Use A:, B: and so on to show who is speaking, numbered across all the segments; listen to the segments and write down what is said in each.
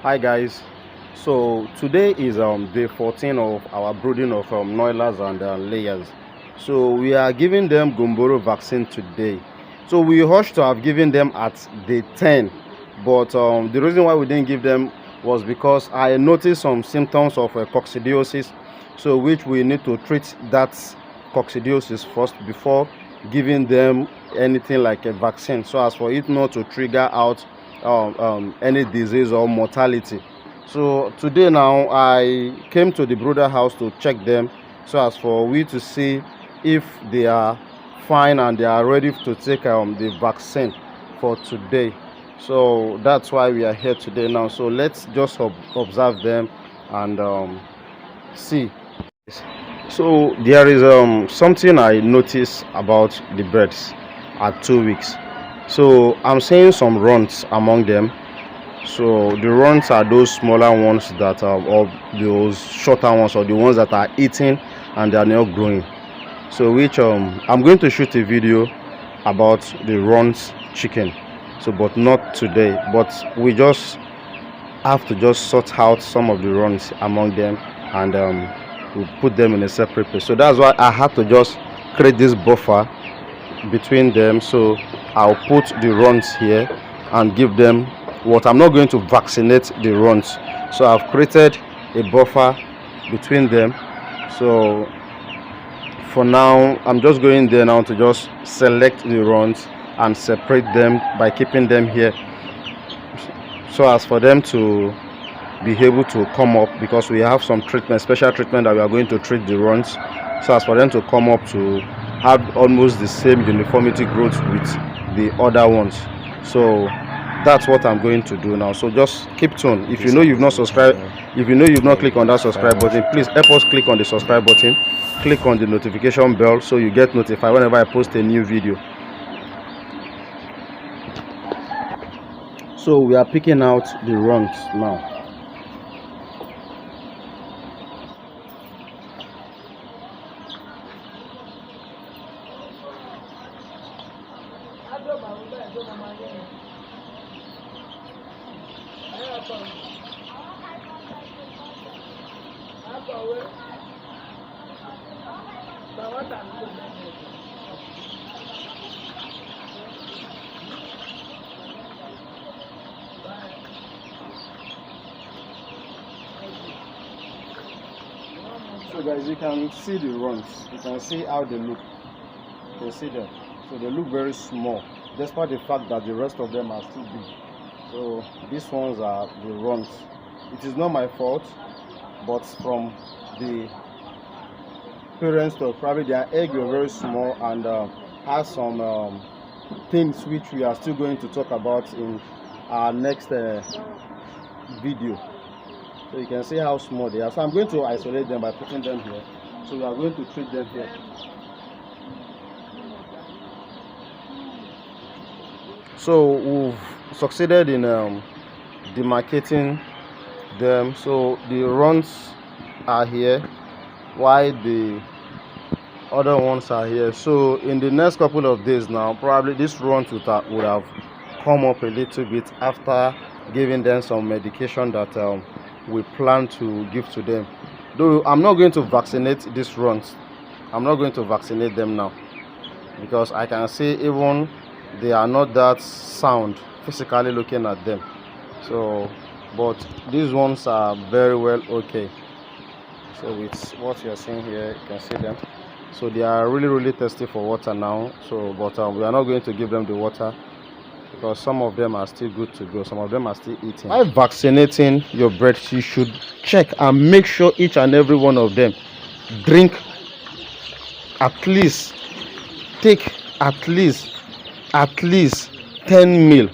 A: Hi guys, so today is day 14 of our brooding of noilers and layers. So we are giving them gumboro vaccine today. So we hoped to have given them at day 10, but the reason why we didn't give them was because I noticed some symptoms of coccidiosis, so which we need to treat that coccidiosis first before giving them anything like a vaccine, so as for it not to trigger out any disease or mortality. So today now I came to the brother house to check them, so as for we to see if they are fine and they are ready to take the vaccine for today. So that's why we are here today now. So let's just observe them and see. So there is something I noticed about the birds at 2 weeks. So I'm seeing some runs among them. So the runs are those smaller ones that are, or those shorter ones, or the ones that are eating and they are not growing. So which I'm going to shoot a video about the runs chicken. So but not today, but we just have to just sort out some of the runs among them, and we put them in a separate place. So that's why I had to just create this buffer between them. So I'll put the runs here and give them what I'm not going to vaccinate the runs. So I've created a buffer between them. So for now I'm just going there now to just select the runs and separate them by keeping them here, so as for them to be able to come up, because we have some treatment, special treatment that we are going to treat the runs, so as for them to come up to have almost the same uniformity growth with the other ones. So that's what I'm going to do now. So just keep tuned. If you know you've not subscribed, if you know you've not clicked on that subscribe button, please help us click on the subscribe button, click on the notification bell so you get notified whenever I post a new video. So we are picking out the runs now. So guys, you can see the runs, you can see how they look, you can see them. So they look very small, despite the fact that the rest of them are still big. So these ones are the runs. It is not my fault, but from the parents, to probably their egg were very small and has some things which we are still going to talk about in our next video. So you can see how small they are. So I'm going to isolate them by putting them here. So we are going to treat them here. So we've succeeded in demarcating them. So the runs are here, while the other ones are here. So in the next couple of days now, probably this runs would have come up a little bit after giving them some medication that we plan to give to them. Though I'm not going to vaccinate these runs, I'm not going to vaccinate them now, because I can see even they are not that sound physically looking at them. So but these ones are very well okay. So with what you're seeing here, you can see them. So they are really thirsty for water now. So but we are not going to give them the water, because some of them are still good to go, some of them are still eating. While vaccinating your birds, you should check and make sure each and every one of them drink at least, take at least 10 ml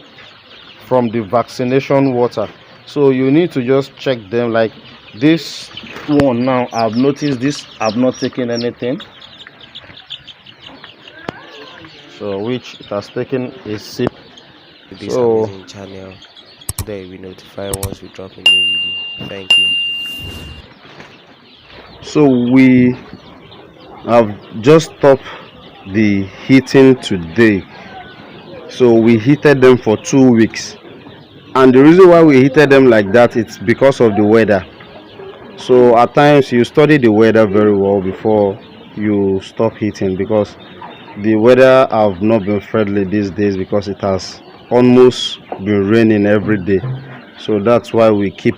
A: from the vaccination water. So you need to just check them. Like this one now, I've noticed this, I've not taken anything, so which it has taken a sip.
B: This amazing channel, there we notify once we drop a new video. Thank you.
A: So we have just stopped the heating today. So we heated them for 2 weeks, And the reason why we heated them like that, it's because of the weather. So at times you study the weather very well before you stop heating, because the weather have not been friendly these days, because it has almost been raining every day. So that's why we keep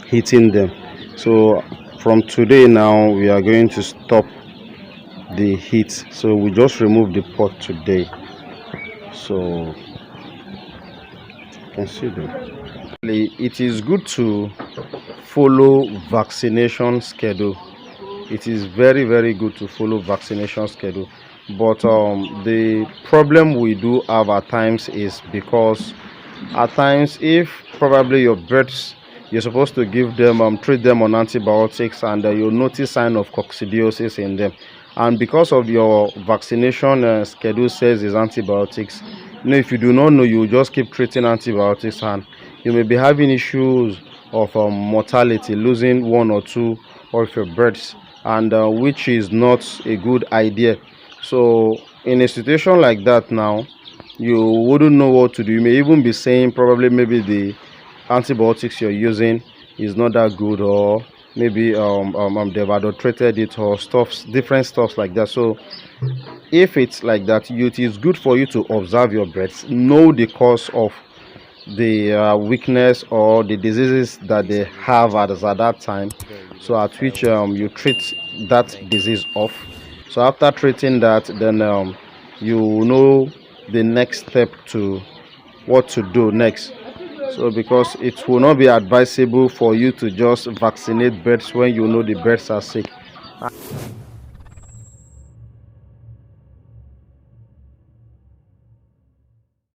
A: heating them. So from today now we are going to stop the heat. So we just remove the pot today. So you can see them. It is good to follow vaccination schedule. It is very good to follow vaccination schedule, but the problem we do have at times is because at times, if probably your birds, you're supposed to give them treat them on antibiotics, and you'll notice sign of coccidiosis in them, and because of your vaccination schedule says is antibiotics, if you do not know, you just keep treating antibiotics, and you may be having issues of mortality, losing one or two of your birds, and which is not a good idea. So in a situation like that now, you wouldn't know what to do. You may even be saying probably maybe the antibiotics you're using is not that good, or maybe they've adulterated it, or stuffs, different stuffs like that. So if it's like that, it is good for you to observe your birds, know the cause of the weakness or the diseases that they have at that time, so at which you treat that disease off. So after treating that, then you know the next step to what to do next. So because it will not be advisable for you to just vaccinate birds when you know the birds are sick.